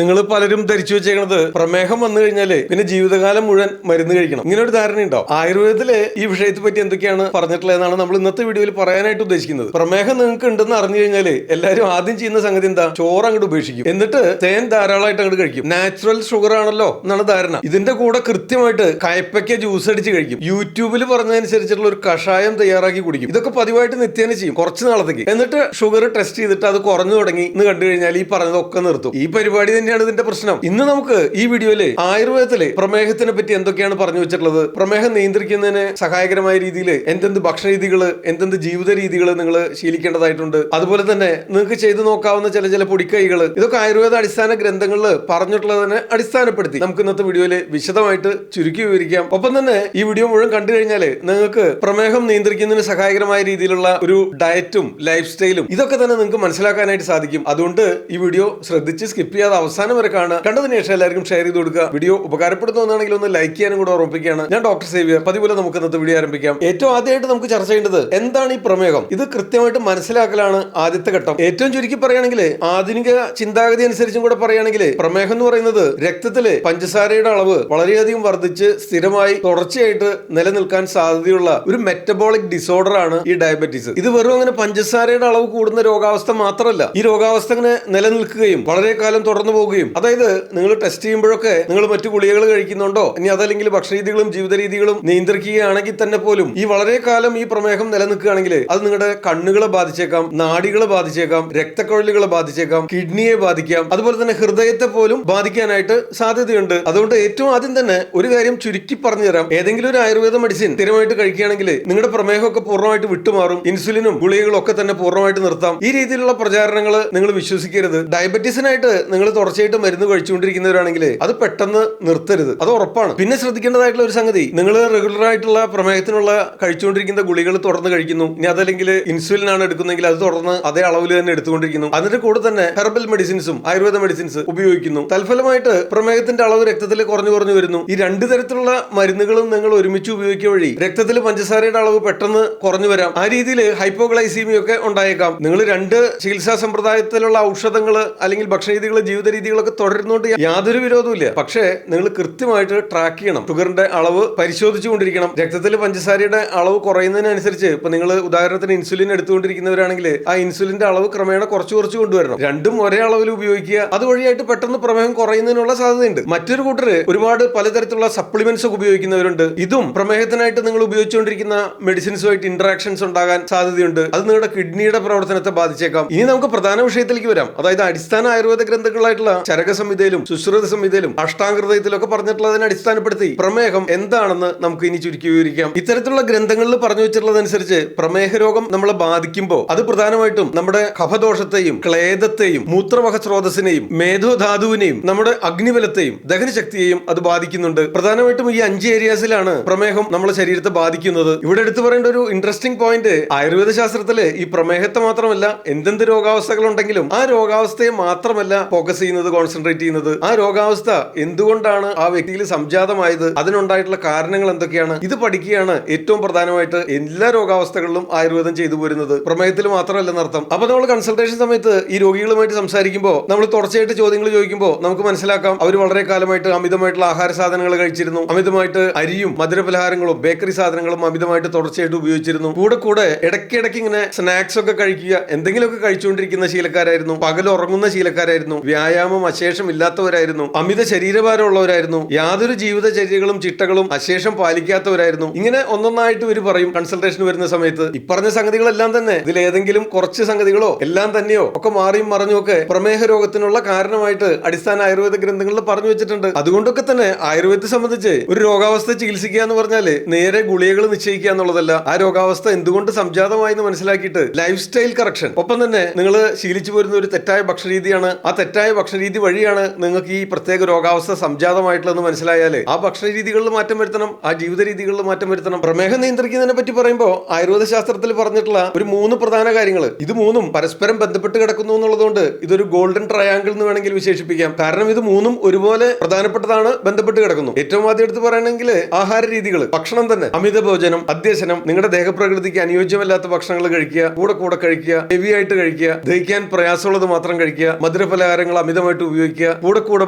നിങ്ങൾ പലരും ധരിച്ചു വെച്ചേക്കണത് പ്രമേഹം വന്നു കഴിഞ്ഞാല് പിന്നെ ജീവിതകാലം മുഴുവൻ മരുന്ന് കഴിക്കണം, ഇങ്ങനെ ഒരു ധാരണയുണ്ടോ? ആയുർവേദത്തില് ഈ വിഷയത്തെ പറ്റി എന്തൊക്കെയാണ് പറഞ്ഞിട്ടുള്ളതെന്നാണ് നമ്മൾ ഇന്നത്തെ വീഡിയോയിൽ പറയാനായിട്ട് ഉദ്ദേശിക്കുന്നത്. പ്രമേഹം നിങ്ങൾക്ക് ഉണ്ടെന്ന് അറിഞ്ഞു കഴിഞ്ഞാല് എല്ലാവരും ആദ്യം ചെയ്യുന്ന സംഗതി എന്താ? ചോറ് അങ്ങോട്ട് ഉപേക്ഷിക്കും, എന്നിട്ട് തേൻ ധാരാളമായിട്ട് അങ്ങോട്ട് കഴിക്കും. നാച്ചുറൽ ഷുഗർ ആണല്ലോ എന്നാണ് ധാരണ. ഇതിന്റെ കൂടെ കൃത്യമായിട്ട് കയപ്പയ്ക്ക ജ്യൂസ് അടിച്ച് കഴിക്കും. യൂട്യൂബിൽ പറഞ്ഞതനുസരിച്ചിട്ടുള്ള ഒരു കഷായം തയ്യാറാക്കി കുടിക്കും. ഇതൊക്കെ പതിവായിട്ട് നിത്യേന ചെയ്യും കുറച്ച് നാളത്തേക്ക്. എന്നിട്ട് ഷുഗർ ടെസ്റ്റ് ചെയ്തിട്ട് അത് കുറഞ്ഞു തുടങ്ങി എന്ന് കണ്ടു കഴിഞ്ഞാൽ ഈ പറഞ്ഞതൊക്കെ നിർത്തും. ഈ പരിപാടി തന്നെയാണ് ഇതിന്റെ പ്രശ്നം. ഇന്ന് നമുക്ക് ഈ വീഡിയോയില് ആയുർവേദത്തിലെ പ്രമേഹത്തിനെ പറ്റി എന്തൊക്കെയാണ് പറഞ്ഞു വെച്ചിട്ടുള്ളത്, പ്രമേഹം നിയന്ത്രിക്കുന്നതിന് സഹായകരമായ രീതിയിൽ എന്തെന്ത് ഭക്ഷണ രീതികൾ, എന്തെന്ത് ജീവിത രീതികൾ നിങ്ങൾ ശീലിക്കേണ്ടതായിട്ടുണ്ട്, അതുപോലെ തന്നെ നിങ്ങൾക്ക് ചെയ്തു നോക്കാവുന്ന ചില പൊടിക്കൈകൾ, ഇതൊക്കെ ആയുർവേദ അടിസ്ഥാന ഗ്രന്ഥങ്ങളിൽ പറഞ്ഞിട്ടുള്ളതിനെ അടിസ്ഥാനപ്പെടുത്തി നമുക്ക് ഇന്നത്തെ വീഡിയോയിൽ വിശദമായിട്ട് ചുരുക്കി വിവരിക്കാം. ഒപ്പം തന്നെ ഈ വീഡിയോ മുഴുവൻ കണ്ടു കഴിഞ്ഞാൽ നിങ്ങൾക്ക് പ്രമേഹം നിയന്ത്രിക്കുന്നതിന് സഹായകരമായ രീതിയിലുള്ള ഒരു ഡയറ്റും ലൈഫ് സ്റ്റൈലും ഇതൊക്കെ തന്നെ നിങ്ങൾക്ക് മനസ്സിലാക്കാനായിട്ട് സാധിക്കും. അതുകൊണ്ട് ഈ വീഡിയോ ശ്രദ്ധിച്ച് സ്കിപ്പ് ചെയ്യാതെ അവസാനം വരെ കാണുക. കണ്ടതിന് ശേഷം എല്ലാവർക്കും ഷെയർ ചെയ്ത് കൊടുക്കുക. വീഡിയോ ഉപകാരപ്പെടുന്നതാണെങ്കിൽ ഒന്ന് ലൈക്ക് ചെയ്യാനും കൂടെ ഓർമ്മിപ്പിക്കുകയാണ്. ഞാൻ ഡോക്ടർ സേവ്യർ. പതിപോലെ നമുക്ക് ഇന്നത്തെ വീഡിയോ ആരംഭിക്കാം. ഏറ്റവും ആദ്യമായിട്ട് നമുക്ക് ചർച്ച ചെയ്യേണ്ടത് എന്താണ് ഈ പ്രമേഹം. ഇത് കൃത്യമായിട്ട് മനസ്സിലാക്കലാണ് ആദ്യത്തെ ഘട്ടം. ഏറ്റവും ചുരുക്കി പറയുകയാണെങ്കിൽ, ആധുനിക ചിന്താഗതി അനുസരിച്ചും കൂടെ പറയുകയാണെങ്കിൽ, പ്രമേഹം എന്ന് പറയുന്നത് രക്തത്തിലെ പഞ്ചസാരയുടെ അളവ് വളരെയധികം വർദ്ധിച്ച് സ്ഥിരമായി തുടർച്ചയായിട്ട് നിലനിൽക്കാൻ സാധ്യതയുള്ള ഒരു മെറ്റബോളിക് ഡിസോർഡർ ആണ് ഈ ഡയബറ്റീസ്. ഇത് വെറും അങ്ങനെ പഞ്ചസാരയുടെ അളവ് കൂടുന്ന രോഗാവസ്ഥ മാത്രമല്ല, ഈ രോഗാവസ്ഥ അങ്ങനെ നിലനിൽക്കുകയും വളരെ കാലം തുടർന്നു പോവുകയും, അതായത് നിങ്ങൾ ടെസ്റ്റ് ചെയ്യുമ്പോഴൊക്കെ നിങ്ങൾ മറ്റു ഗുളികകൾ കഴിക്കുന്നുണ്ടോ, ഇനി അതല്ലെങ്കിൽ ഭക്ഷണ രീതികളും ജീവിത രീതികളും നിയന്ത്രിക്കുകയാണെങ്കിൽ തന്നെ പോലും ഈ വളരെ കാലം ഈ പ്രമേഹം നിലനിൽക്കുകയാണെങ്കിൽ അത് നിങ്ങളുടെ കണ്ണുകളെ ബാധിച്ചേക്കാം, നാഡികളെ ബാധിച്ചേക്കാം, രക്തക്കൊഴലുകളെ ബാധിച്ചേക്കാം, കിഡ്നിയെ ബാധിക്കാം, അതുപോലെ തന്നെ ഹൃദയത്തെ പോലും ബാധിക്കാനായിട്ട് സാധ്യതയുണ്ട്. അതുകൊണ്ട് ഏറ്റവും ആദ്യം തന്നെ ഒരു കാര്യം ചുരുക്കി പറഞ്ഞു തരാം. ഏതെങ്കിലും ഒരു ആയുർവേദ മെഡിസിൻ സ്ഥിരമായിട്ട് കഴിക്കുകയാണെങ്കിൽ നിങ്ങളുടെ പ്രമേഹമൊക്കെ പൂർണ്ണമായിട്ട് വിട്ടുമാറും, ഇൻസുലിനും ഗുളികകളും ഒക്കെ തന്നെ പൂർണ്ണമായിട്ട് നിർത്താം. ഈ രീതിയിലുള്ള പ്രചാരണങ്ങൾ നിങ്ങൾ വിശ്വസിക്കരുത്. ഡയബറ്റീസിനായിട്ട് നിങ്ങൾ തുടർച്ചയായിട്ട് മരുന്ന് കഴിച്ചുകൊണ്ടിരിക്കുന്നവരാണെങ്കിൽ അത് പെട്ടെന്ന് നിർത്തരുത്, അത് ഉറപ്പാണ്. പിന്നെ ശ്രദ്ധിക്കേണ്ടതായിട്ടുള്ള ഒരു സംഗതി, നിങ്ങൾ റെഗുലർ ആയിട്ടുള്ള പ്രമേഹത്തിനുള്ള കഴിച്ചുകൊണ്ടിരിക്കുന്ന ഗുളികൾ തുടർന്ന് കഴിക്കുന്നു, ഇനി അതല്ലെങ്കിൽ ഇൻസുലിൻ ആണ് എടുക്കുന്നെങ്കിൽ അത് തുടർന്ന് അതേ അളവിൽ തന്നെ എടുത്തുകൊണ്ടിരിക്കുന്നു. അതിന്റെ കൂടെ തന്നെ ഹെർബൽ മെഡിസിൻസും ആയുർവേദ മെഡിസിൻസ് ഉപയോഗിക്കുന്നു. തൽഫലമായിട്ട് പ്രമേഹത്തിന്റെ അളവ് രക്തത്തിൽ കുറഞ്ഞു വരുന്നു. ഈ രണ്ടു തരത്തിലുള്ള മരുന്നുകളും നിങ്ങൾ ഒരുമിച്ച് ഉപയോഗിക്കുക വഴി രക്തത്തിൽ പഞ്ചസാരയുടെ അളവ് പെട്ടെന്ന് കുറഞ്ഞു വരാം. ആ രീതിയിൽ ഹൈപ്പോഗ്ലൈസീമിയ ഒക്കെ ഉണ്ടായേക്കാം. നിങ്ങൾ രണ്ട് ചികിത്സാ സമ്പ്രദായത്തിലുള്ള ഔഷധങ്ങൾ അല്ലെങ്കിൽ ഭക്ഷണ രീതികൾ, ജീവിത രീതികളൊക്കെ തുടരുന്നോണ്ട് യാതൊരു വിരോധമില്ല. പക്ഷേ നിങ്ങൾ കൃത്യമായിട്ട് ട്രാക്ക് ചെയ്യണം, ഷുഗറിന്റെ അളവ് പരിശോധിച്ചുകൊണ്ടിരിക്കണം. രക്തത്തിൽ പഞ്ചസാരയുടെ അളവ് കുറയുന്നതിനനുസരിച്ച് ഇപ്പൊ നിങ്ങൾ ഉദാഹരണത്തിന് ഇൻസുലിൻ എടുത്തുകൊണ്ടിരിക്കുന്നവരാണെങ്കിൽ ആ ഇൻസുലിന്റെ അളവ് ക്രമേണ കുറച്ച് കൊണ്ടുവരണം. രണ്ടും ഒരേ അളവിൽ ഉപയോഗിക്കുക. അതുവഴിയായിട്ട് പെട്ടെന്ന് പ്രമേഹം കുറയുന്നതിനുള്ള സാധ്യതയുണ്ട്. മറ്റൊരു കൂട്ടര് ഒരുപാട് പലതരത്തിലുള്ള സപ്ലിമെന്റ്സ് ഒക്കെ ഉപയോഗിക്കുന്നവരുണ്ട്. ഇതും പ്രമേഹത്തിനായിട്ട് നിങ്ങൾ ഉപയോഗിച്ചുകൊണ്ടിരിക്കുന്ന മെഡിസിൻസുമായിട്ട് ഇന്ററാക്ഷൻസ് ഉണ്ടാകാൻ സാധ്യതയുണ്ട്. അത് നിങ്ങളുടെ കിഡ്നിയുടെ പ്രവർത്തനത്തെ ബാധിച്ചേക്കാം. ഇനി നമുക്ക് പ്രധാന വിഷയത്തിലേക്ക് വരാം. അതായത് അടിസ്ഥാന ആയുർവേദ ഗ്രന്ഥങ്ങളായിട്ടുള്ള ചരക സംഹിതയിലും സുശ്രുത സംഹിതയിലും അഷ്ടാംഗഹൃദയത്തിലും ഒക്കെ പറഞ്ഞിട്ടുള്ളതിനെ അടിസ്ഥാനപ്പെടുത്തി പ്രമേഹം എന്താണെന്ന് നമുക്ക് ഇനി ചുരുക്കി വിവരിക്കാം. ഇത്തരത്തിലുള്ള ഗ്രന്ഥങ്ങളിൽ പറഞ്ഞു വെച്ചിട്ടുള്ളതനുസരിച്ച് പ്രമേഹ രോഗം നമ്മളെ ബാധിക്കുമ്പോൾ അത് പ്രധാനമായിട്ടും നമ്മുടെ കഫദോഷത്തെയും ക്ലേദത്തെയും മൂത്രവഹ സ്രോതസ്സിനെയും മേധോധാതുവിനെയും നമ്മുടെ അഗ്നിബലത്തെയും ദഹനശക്തിയെയും അത് ബാധിക്കുന്നുണ്ട്. പ്രധാനമായിട്ടും ഈ 5 ഏരിയാസിലാണ് പ്രമേഹം നമ്മുടെ ശരീരത്തെ ബാധിക്കുന്നത്. ഇവിടെ എടുത്തു പറയേണ്ട ഒരു ഇൻട്രസ്റ്റിംഗ് പോയിന്റ്, ആയുർവേദ ശാസ്ത്രത്തില് ഈ പ്രമേഹത്തെ മാത്രമല്ല എന്തെന്ത് രോഗാവസ്ഥകൾ ഉണ്ടെങ്കിലും ആ രോഗാവസ്ഥയെ മാത്രമല്ല ഫോക്കസ് ചെയ്യുന്നത്, കോൺസെൻട്രേറ്റ് ചെയ്യുന്നത്, ആ രോഗാവസ്ഥ എന്തുകൊണ്ടാണ് ആ വ്യക്തിയിൽ സംജാതമായത്, അതിനുണ്ടായിട്ടുള്ള കാരണങ്ങൾ എന്തൊക്കെയാണ്, ഇത് പഠിക്കുകയാണ് ഏറ്റവും പ്രധാനമായിട്ട് എല്ലാ രോഗാവസ്ഥകളിലും ആയുർവേദം ചെയ്തു പോരുന്നത്. പ്രമേഹത്തിൽ മാത്രമല്ലെന്നർത്ഥം. അപ്പൊ നമ്മൾ കൺസൾട്ടേഷൻ സമയത്ത് ഈ രോഗികളുമായിട്ട് സംസാരിക്കുമ്പോൾ നമ്മൾ തുടർച്ചയായിട്ട് ചോദ്യങ്ങൾ ചോദിക്കുമ്പോൾ നമുക്ക് മനസ്സിലാക്കാം അവർ വളരെ കാലമായിട്ട് അമിതമായിട്ടുള്ള ആഹാര സാധനങ്ങൾ കഴിച്ചിരുന്നു, അമിതമായിട്ട് അരിയും മധുരപലഹാരങ്ങളും ബേക്കറി സാധനങ്ങളും അമിതമായിട്ട് തുടർച്ചയായിട്ട് ഉപയോഗിച്ചിരുന്നു. കൂടെ ഇടയ്ക്കിടയ്ക്ക് ഇങ്ങനെ സ്നാക്സ് ഒക്കെ കഴിക്കുക, എന്തെങ്കിലുമൊക്കെ കഴിച്ചുകൊണ്ടിരിക്കുന്ന ശീലക്കാരായിരുന്നു, പകൽ ഉറങ്ങുന്ന ശീലക്കാരായിരുന്നു, വ്യായാമം അശേഷം ഇല്ലാത്തവരായിരുന്നു, അമിത ശരീരഭാരം ഉള്ളവരായിരുന്നു, യാതൊരു ജീവിതചര്യകളും ചിട്ടകളും അശേഷം പാലിക്കാത്തവരായിരുന്നു. ഇങ്ങനെ ഒന്നൊന്നായിട്ട് ഇവർ പറയും കൺസൾട്ടേഷൻ വരുന്ന സമയത്ത്. ഇപ്പറഞ്ഞ സംഗതികളെല്ലാം തന്നെ ഇതിലേതെങ്കിലും കുറച്ച് സംഗതികളോ എല്ലാം തന്നെയോ ഒക്കെ മാറിയും മറിഞ്ഞും ഒക്കെ പ്രമേഹ രോഗത്തിനുള്ള കാരണമായിട്ട് അടിസ്ഥാന ആയുർവേദ ഗ്രന്ഥങ്ങളിൽ പറഞ്ഞു വെച്ചിട്ടുണ്ട്. അതുകൊണ്ടൊക്കെ തന്നെ ആയുർവേദത്തെ സംബന്ധിച്ച് ഒരു രോഗാവസ്ഥ ചികിത്സിക്കുക എന്ന് പറഞ്ഞാല് നേരെ ഗുളികകൾ നിശ്ചയിക്കുക എന്നുള്ളതല്ല. ആ രോഗാവസ്ഥ എന്തുകൊണ്ട് സംജാതമായി എന്ന് മനസ്സിലാക്കിയിട്ട് ലൈഫ് സ്റ്റൈൽ കറക്ഷൻ, ഒപ്പം തന്നെ നിങ്ങൾ ശീലിച്ചു പോരുന്ന ഒരു തെറ്റായ ഭക്ഷണരീതിയാണ്, ആ തെറ്റായ ഭക്ഷണരീതി വഴിയാണ് നിങ്ങൾക്ക് ഈ പ്രത്യേക രോഗാവസ്ഥ സംജാതമായിട്ടുള്ളതെന്ന് മനസ്സിലായാൽ ആ ഭക്ഷണ രീതികളിൽ മാറ്റം വരുത്തണം, ആ ജീവിത രീതികളിൽ മാറ്റം വരുത്തണം. പ്രമേഹം നിയന്ത്രിക്കുന്നതിനെ പറ്റി പറയുമ്പോൾ ആയുർവേദ ശാസ്ത്രത്തിൽ പറഞ്ഞിട്ടുള്ള ഒരു 3 പ്രധാന കാര്യങ്ങൾ, ഇത് 3ഉം പരസ്പരം ബന്ധപ്പെട്ട് കിടക്കുന്നു എന്നുള്ളതുകൊണ്ട് ഇതൊരു ഗോൾഡൻ ട്രയാങ്കിൾ എന്ന് വേണമെങ്കിൽ വിശേഷിപ്പിക്കാം. കാരണം ഇത് 3ഉം ഒരുപോലെ പ്രധാനപ്പെട്ടതാണ്, ബന്ധപ്പെട്ട് കിടക്കുന്നു. ഏറ്റവും ആദ്യം എടുത്ത് പറയണമെങ്കിൽ ആഹാര രീതികൾ, ഭക്ഷണം തന്നെ. അമിത ഭോജനം, അധ്യശനം, നിങ്ങളുടെ ദേഹപ്രകൃതിക്ക് അനുയോജ്യമല്ലാത്ത ഭക്ഷണങ്ങൾ കഴിക്കുക, കൂടെ കഴിക്കുക, ഹെവി ആയിട്ട് കഴിക്കുക, ദഹിക്കാൻ പ്രയാസമുള്ളത് മാത്രം കഴിക്കുക, മധുരപലഹാരങ്ങൾ അമിതമായി അമിതമായിട്ട് ഉപയോഗിക്കുക, കൂടെ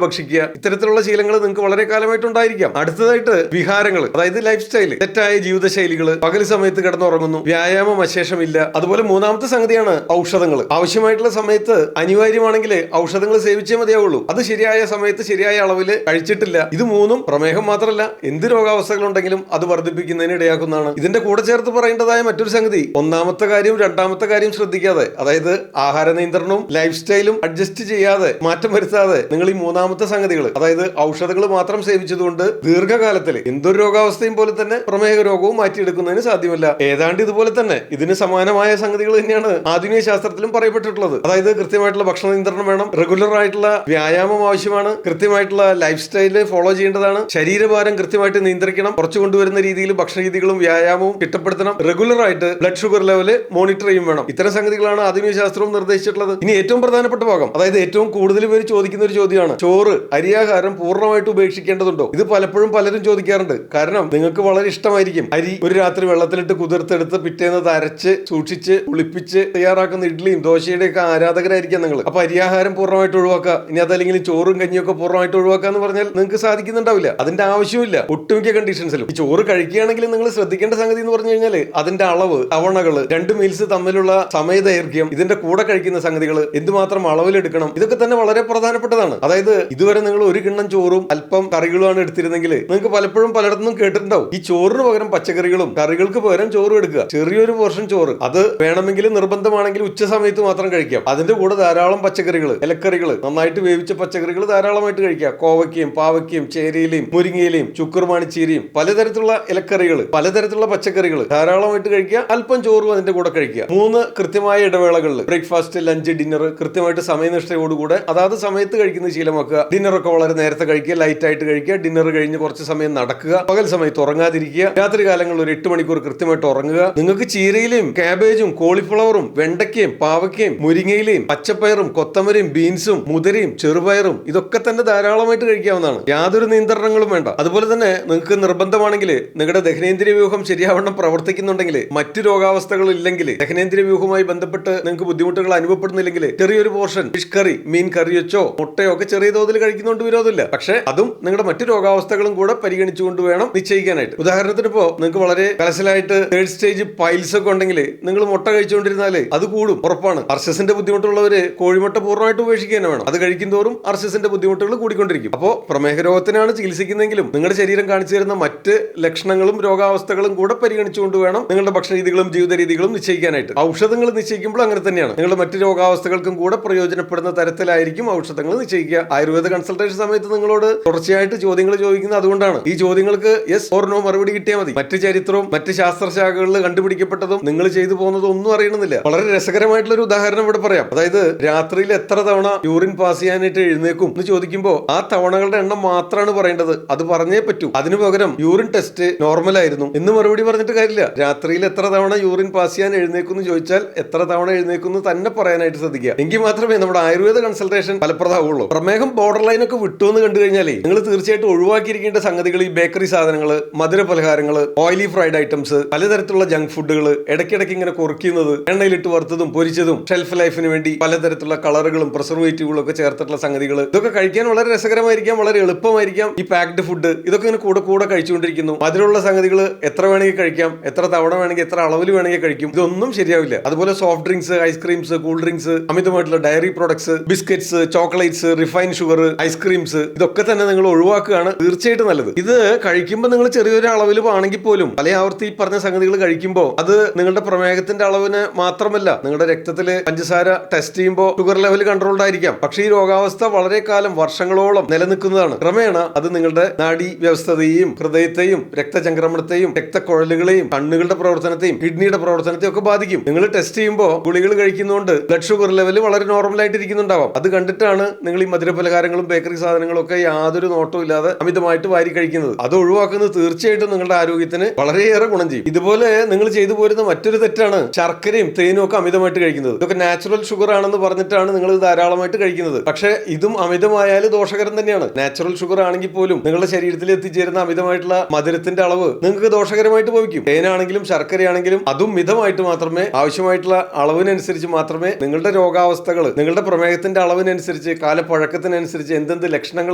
ഭക്ഷിക്കുക, ഇത്തരത്തിലുള്ള ശീലങ്ങൾ നിങ്ങൾക്ക് വളരെ കാലമായിട്ട് ഉണ്ടായിരിക്കാം. അടുത്തതായിട്ട് വിഹാരങ്ങൾ, അതായത് ലൈഫ് സ്റ്റൈല്, തെറ്റായ ജീവിതശൈലികൾ, പകൽ സമയത്ത് കിടന്നുറങ്ങുന്നു, വ്യായാമം അശേഷമില്ല. അതുപോലെ മൂന്നാമത്തെ സംഗതിയാണ് ഔഷധങ്ങൾ. ആവശ്യമായിട്ടുള്ള സമയത്ത് അനിവാര്യമാണെങ്കിൽ ഔഷധങ്ങൾ സേവിച്ചേ മതിയാവുള്ളൂ. അത് ശരിയായ സമയത്ത് ശരിയായ അളവിൽ കഴിച്ചിട്ടില്ല. ഇത് മൂന്നും പ്രമേഹം മാത്രമല്ല എന്ത് രോഗാവസ്ഥകൾ ഉണ്ടെങ്കിലും അത് വർദ്ധിപ്പിക്കുന്നതിന് ഇടയാക്കുന്നതാണ്. ഇതിന്റെ കൂടെ ചേർത്ത് പറയേണ്ടതായ മറ്റൊരു സംഗതി, ഒന്നാമത്തെ കാര്യം രണ്ടാമത്തെ കാര്യം ശ്രദ്ധിക്കാതെ, അതായത് ആഹാര നിയന്ത്രണവും ലൈഫ് സ്റ്റൈലും അഡ്ജസ്റ്റ് ചെയ്യാതെ, മാറ്റം വരുത്താതെ നിങ്ങൾ ഈ മൂന്നാമത്തെ സംഗതികൾ, അതായത് ഔഷധങ്ങൾ മാത്രം സേവിച്ചതുകൊണ്ട് ദീർഘകാലത്തിൽ എന്തൊരു രോഗാവസ്ഥയും പോലെ തന്നെ പ്രമേഹ രോഗവും മാറ്റിയെടുക്കുന്നതിന് സാധ്യമല്ല. ഏതാണ്ട് ഇതുപോലെ തന്നെ ഇതിന് സമാനമായ സംഗതികൾ തന്നെയാണ് ആധുനിക ശാസ്ത്രത്തിലും പറയപ്പെട്ടിട്ടുള്ളത്. അതായത് കൃത്യമായിട്ടുള്ള ഭക്ഷണ നിയന്ത്രണം വേണം, റെഗുലർ ആയിട്ടുള്ള വ്യായാമം ആവശ്യമാണ്, കൃത്യമായിട്ടുള്ള ലൈഫ് സ്റ്റൈല് ഫോളോ ചെയ്യേണ്ടതാണ്, ശരീരഭാരം കൃത്യമായിട്ട് നിയന്ത്രിക്കണം, കുറച്ചു കൊണ്ടുവരുന്ന രീതിയിൽ ഭക്ഷണ രീതികളും വ്യായാമവും ചിട്ടപ്പെടുത്തണം, റെഗുലർ ആയിട്ട് ബ്ലഡ് ഷുഗർ ലെവല് മോണിറ്റർ ചെയ്യും വേണം. ഇത്തരം സംഗതികളാണ് ആധുനിക ശാസ്ത്രവും നിർദ്ദേശിച്ചിട്ടുള്ളത്. ഇനി ഏറ്റവും പ്രധാനപ്പെട്ട ഭാഗം, അതായത് ഏറ്റവും കൂടുതൽ പേര് ചോദിക്കുന്ന ഒരു ചോദ്യമാണ്, ചോറ്, അരിയാഹാരം പൂർണ്ണമായിട്ട് ഉപേക്ഷിക്കേണ്ടതുണ്ടോ? ഇത് പലപ്പോഴും പലരും ചോദിക്കാറുണ്ട്. കാരണം നിങ്ങൾക്ക് വളരെ ഇഷ്ടമായിരിക്കും അരി ഒരു രാത്രി വെള്ളത്തിലിട്ട് കുതിർത്തെടുത്ത് പിറ്റേന്ന് അരച്ച് സൂക്ഷിച്ച് പുളിപ്പിച്ച് തയ്യാറാക്കുന്ന ഇഡ്ഡലിയും ദോശയുടെ ഒക്കെ ആരാധകരായിരിക്കാം നിങ്ങൾ. അപ്പൊ അരിയാഹാരം പൂർണ്ണമായിട്ട് ഒഴിവാക്കുക, ഇനി അതല്ലെങ്കിൽ ചോറും കഞ്ഞിയൊക്കെ പൂർണ്ണമായിട്ട് ഒഴിവാക്കുക എന്ന് പറഞ്ഞാൽ നിങ്ങൾക്ക് സാധിക്കുന്നുണ്ടാവില്ല. അതിന്റെ ആവശ്യമില്ല ഒട്ടുമിക്ക കണ്ടീഷൻസിലും. ഈ ചോറ് കഴിക്കുകയാണെങ്കിൽ നിങ്ങൾ ശ്രദ്ധിക്കേണ്ട സംഗതി എന്ന് പറഞ്ഞു കഴിഞ്ഞാൽ അതിന്റെ അളവ്, തവണകൾ, രണ്ട് മീൽസ് തമ്മിലുള്ള സമയദൈർഘ്യം, ഇതിന്റെ കൂടെ കഴിക്കുന്ന സംഗതികൾ എന്തുമാത്രം അളവിലെടുക്കണം, ഇതൊക്കെ തന്നെ വളരെ പ്രധാനപ്പെട്ടതാണ്. അതായത് ഇതുവരെ നിങ്ങൾ ഒരു കിണ്ണം ചോറും അല്പം കറികളുമാണ് എടുത്തിരുന്നെങ്കിൽ നിങ്ങൾക്ക് പലപ്പോഴും പലയിടത്തും കേട്ടിട്ടുണ്ടാവും ഈ ചോറിന് പകരം പച്ചക്കറികളും കറികൾക്ക് പകരം ചോറും എടുക്കുക. ചെറിയൊരു പോർഷൻ ചോറ്, അത് വേണമെങ്കിൽ നിർബന്ധമാണെങ്കിൽ ഉച്ച സമയത്ത് മാത്രം കഴിക്കാം. അതിന്റെ കൂടെ ധാരാളം പച്ചക്കറികൾ, ഇലക്കറികൾ, നന്നായിട്ട് വേവിച്ച പച്ചക്കറികൾ ധാരാളമായിട്ട് കഴിക്കുക. കോവയ്ക്കയും പാവയ്ക്കയും ചേരയിലയും മുരിങ്ങയിലയും ചുക്കുർമാണിച്ചീരയും പലതരത്തിലുള്ള ഇലക്കറികൾ, പലതരത്തിലുള്ള പച്ചക്കറികൾ ധാരാളമായിട്ട് കഴിക്കുക. അല്പം ചോറും അതിന്റെ കൂടെ കഴിക്കുക. 3 കൃത്യമായ ഇടവേളകളിൽ ബ്രേക്ക്ഫാസ്റ്റ്, ലഞ്ച്, ഡിന്നർ കൃത്യമായിട്ട് സമയനിഷ്ഠയോടുകൂടെ അതാത് സമയത്ത് കഴിക്കുന്ന ശീലമാക്കുക. ഡിന്നറൊക്കെ വളരെ നേരത്തെ കഴിക്കുക, ലൈറ്റ് ആയിട്ട് കഴിക്കുക. ഡിന്നർ കഴിഞ്ഞ് കുറച്ച് സമയം നടക്കുക, പകൽ സമയത്ത് ഉറങ്ങാതിരിക്കുക, രാത്രി കാലങ്ങളിൽ ഒരു 8 മണിക്കൂർ കൃത്യമായിട്ട് ഉറങ്ങുക. നിങ്ങൾക്ക് ചീരയിലെയും ക്യാബേജും കോളിഫ്ലവറും വെണ്ടയ്ക്കയും പാവയ്ക്കയും മുരിങ്ങയിലെയും പച്ചപ്പയറും കൊത്തമരയും ബീൻസും മുതിരയും ചെറുപയറും ഇതൊക്കെ തന്നെ ധാരാളമായിട്ട് കഴിക്കാവുന്നതാണ്. യാതൊരു നിയന്ത്രണങ്ങളും വേണ്ട. അതുപോലെ തന്നെ നിങ്ങൾക്ക് നിർബന്ധമാണെങ്കിൽ നിങ്ങളുടെ ദഹനേന്ദ്രിയ വ്യൂഹം ശരിയാവണ്ണം പ്രവർത്തിക്കുന്നുണ്ടെങ്കിൽ, മറ്റു രോഗാവസ്ഥകൾ ഇല്ലെങ്കിൽ, ദഹനേന്ദ്രിയ വ്യൂഹവുമായി ബന്ധപ്പെട്ട് നിങ്ങൾക്ക് ബുദ്ധിമുട്ടുകൾ അനുഭവപ്പെടുന്നില്ലെങ്കിൽ ചെറിയൊരു പോർഷൻ ഫിഷ് കറി, മീൻ കറി വെച്ചോ മുട്ടയോ ഒക്കെ ചെറിയ തോതിൽ കഴിക്കുന്നതുകൊണ്ട് വിരോധമില്ല. പക്ഷേ അതും നിങ്ങളുടെ മറ്റു രോഗാവസ്ഥകളും കൂടെ പരിഗണിച്ചുകൊണ്ട് വേണം നിശ്ചയിക്കാനായിട്ട്. ഉദാഹരണത്തിന് ഇപ്പോ നിങ്ങൾക്ക് വളരെ കലശലായിട്ട് തേർഡ് സ്റ്റേജ് പൈൽസ് ഒക്കെ ഉണ്ടെങ്കിൽ നിങ്ങൾ മുട്ട കഴിച്ചുകൊണ്ടിരുന്നാലേ അത് കൂടും, ഉറപ്പാണ്. അർശസിന്റെ ബുദ്ധിമുട്ടുള്ളവര് കോഴിമുട്ട പൂർണ്ണമായിട്ട് ഉപേക്ഷിക്കുക തന്നെ വേണം. അത് കഴിക്കുന്തോറും അർശസിന്റെ ബുദ്ധിമുട്ടുകൾ കൂടിക്കൊണ്ടിരിക്കും. അപ്പോൾ പ്രമേഹ രോഗത്തിനാണ് ചികിത്സിക്കുന്നെങ്കിലും നിങ്ങളുടെ ശരീരം കാണിച്ചു തരുന്ന മറ്റ് ലക്ഷണങ്ങളും രോഗാവസ്ഥകളും കൂടെ പരിഗണിച്ചുകൊണ്ട് വേണം നിങ്ങളുടെ ഭക്ഷണ രീതികളും ജീവിത രീതികളും നിശ്ചയിക്കാനായിട്ട്. ഔഷധങ്ങൾ നിശ്ചയിക്കുമ്പോൾ അങ്ങനെ തന്നെയാണ്. നിങ്ങളുടെ മറ്റ് രോഗാവസ്ഥകൾക്കും കൂടെ പ്രയോജനപ്പെടുന്ന തരത്തിലായിരിക്കും ഔഷധങ്ങൾ നിശ്ചയിക്കുക. ആയുർവേദ കൺസൾട്ടേഷൻ സമയത്ത് നിങ്ങളോട് തുടർച്ചയായിട്ട് ചോദ്യങ്ങൾ ചോദിക്കുന്നത് അതുകൊണ്ടാണ്. ഈ ചോദ്യങ്ങൾക്ക് യെസ് ഓർ നോ മറുപടി കിട്ടിയാൽ മതി. മറ്റ് ചരിത്രവും മറ്റ് ശാസ്ത്രശാഖകളിൽ കണ്ടുപിടിക്കപ്പെട്ടതും നിങ്ങൾ ചെയ്തു പോകുന്നതും ഒന്നും അറിയണമെന്നില്ല. വളരെ രസകരമായിട്ടുള്ള ഒരു ഉദാഹരണം ഇവിടെ പറയാം. അതായത് രാത്രിയിൽ എത്ര തവണ യൂറിൻ പാസ് ചെയ്യാനായിട്ട് എഴുന്നേക്കും എന്ന് ചോദിക്കുമ്പോൾ ആ തവണകളുടെ എണ്ണം മാത്രമാണ് പറയേണ്ടത്. അത് പറഞ്ഞേ പറ്റൂ. അതിനു പകരം യൂറിൻ ടെസ്റ്റ് നോർമൽ ആയിരുന്നു എന്ന് മറുപടി പറഞ്ഞിട്ട് കാര്യമില്ല. രാത്രിയിൽ എത്ര തവണ യൂറിൻ പാസ് ചെയ്യാൻ എഴുന്നേക്കും എന്ന് ചോദിച്ചാൽ എത്ര തവണ എഴുന്നേക്കും തന്നെ പറയാനായിട്ട് ശ്രദ്ധിക്കുക. എങ്കിൽ മാത്രമേ നമ്മുടെ ആയുർവേദ കൺസൾട്ടേഷൻ ഫലപ്രദമാവുള്ളൂ. പ്രമേഹം ബോർഡർ ലൈൻ ഒക്കെ വിട്ടു എന്ന് കണ്ടു കഴിഞ്ഞാലേ നിങ്ങൾ തീർച്ചയായിട്ടും ഒഴിവാക്കിയിരിക്കേണ്ട സംഗതികൾ ഈ ബേക്കറി സാധനങ്ങൾ, മധുര പലഹാരങ്ങൾ, ഓയിലി ഫ്രൈഡ് ഐറ്റംസ്, പലതരത്തിലുള്ള ജങ്ക് ഫുഡുകൾ, ഇടയ്ക്കിടയ്ക്ക് ഇങ്ങനെ കുറിക്കുന്നത്, എണ്ണയിലിട്ട് വറുത്തതും പൊരിച്ചതും, ഷെൽഫ് ലൈഫിന് വേണ്ടി പലതരത്തിലുള്ള കളറുകളും പ്രിസർവേറ്റീവുകളും ഒക്കെ ചേർത്തിട്ടുള്ള സംഗതികൾ, ഇതൊക്കെ കഴിക്കാൻ വളരെ രസകരമായിരിക്കാം, വളരെ എളുപ്പമായിരിക്കാം. ഈ പാക്ഡ് ഫുഡ് ഇതൊക്കെ ഇങ്ങനെ കൂടെ കഴിച്ചുകൊണ്ടിരിക്കുന്നു. മധുരമുള്ള സംഗതികൾ എത്ര വേണമെങ്കിൽ കഴിക്കാം, എത്ര തവണ വേണമെങ്കിൽ, എത്ര അളവിൽ വേണമെങ്കിൽ കഴിക്കും. ഇതൊന്നും ശരിയാവില്ല. അതുപോലെ soft drinks, ice creams, cool drinks, അമിതമായിട്ടുള്ള dairy products, biscuits, chocolates, refine sugar, ice creams ഇതൊക്കെ തന്നെ നിങ്ങൾ ഒഴിവാക്കുകയാണ് തീർച്ചയായിട്ടും നല്ലത്. ഇത് കഴിക്കുമ്പോൾ നിങ്ങൾ ചെറിയൊരു അളവിൽ ആണെങ്കിൽ പോലും പല ആവർത്തി പറഞ്ഞ സംഗതികൾ കഴിക്കുമ്പോൾ അത് നിങ്ങളുടെ പ്രമേഹത്തിന്റെ അളവിന് മാത്രമല്ല, നിങ്ങളുടെ രക്തത്തില് പഞ്ചസാര ടെസ്റ്റ് ചെയ്യുമ്പോൾ ഷുഗർ ലെവൽ കൺട്രോൾഡ് ആയിരിക്കാം. പക്ഷേ ഈ രോഗാവസ്ഥ വളരെ കാലം, വർഷങ്ങളോളം നിലനിൽക്കുന്നതാണ്. ക്രമേണ അത് നിങ്ങളുടെ നാഡീ വ്യവസ്ഥതയെയും ഹൃദയത്തെയും രക്തചംക്രമണത്തെയും രക്തക്കുഴലുകളെയും കണ്ണുകളുടെ പ്രവർത്തനത്തെയും കിഡ്നിയുടെ പ്രവർത്തനത്തെയും ഒക്കെ ബാധിക്കും. നിങ്ങൾ ടെസ്റ്റ് ചെയ്യുമ്പോൾ ഗുളികൾ കഴിക്കുന്നതുകൊണ്ട് ബ്ലഡ് ഷുഗർ ലെവൽ വളരെ നോർമൽ ആയിട്ട് ഇരിക്കുന്നുണ്ടാവാം. അത് കണ്ടിട്ടാണ് നിങ്ങൾ ഈ മധുരപലഹാരങ്ങളും ബേക്കറി സാധനങ്ങളും ഒക്കെ യാതൊരു നോട്ടവും ഇല്ലാതെ അമിതമായിട്ട് വാരി കഴിക്കുന്നത്. അത് ഒഴിവാക്കുന്നത് തീർച്ചയായിട്ടും നിങ്ങളുടെ ആരോഗ്യത്തിന് വളരെയേറെ ഗുണം ചെയ്യും. ഇതുപോലെ നിങ്ങൾ ചെയ്തു പോരുന്ന മറ്റൊരു തെറ്റാണ് ശർക്കരയും തേനും ഒക്കെ അമിതമായിട്ട് കഴിക്കുന്നത്. ഇതൊക്കെ നാച്ചുറൽ ഷുഗർ ആണെന്ന് പറഞ്ഞിട്ടാണ് നിങ്ങൾ ധാരാളമായിട്ട് കഴിക്കുന്നത്. പക്ഷേ ഇതും അമിതമായാലും ദോഷകരം തന്നെയാണ്. നാച്ചുറൽ ഷുഗർ ആണെങ്കിൽ പോലും നിങ്ങളുടെ ശരീരത്തിൽ എത്തിച്ചേരുന്ന അമിതമായിട്ടുള്ള മധുരത്തിന്റെ അളവ് നിങ്ങൾക്ക് ദോഷകരമായിട്ട് ഭവിക്കും. തേനാണെങ്കിലും ശർക്കരയാണെങ്കിലും അതും മിതമായിട്ട് മാത്രമേ, ആവശ്യമായിട്ടുള്ള അളവിനനുസരിച്ച് മാത്രമേ നിങ്ങളുടെ രോഗാവസ്ഥകൾ, നിങ്ങളുടെ പ്രമേഹത്തിന്റെ അളവിനനുസരിച്ച് കാലഘട്ടത്തിനനുസരിച്ച് കാലപ്പഴക്കത്തിനനുസരിച്ച് എന്തെന്ത് ലക്ഷണങ്ങൾ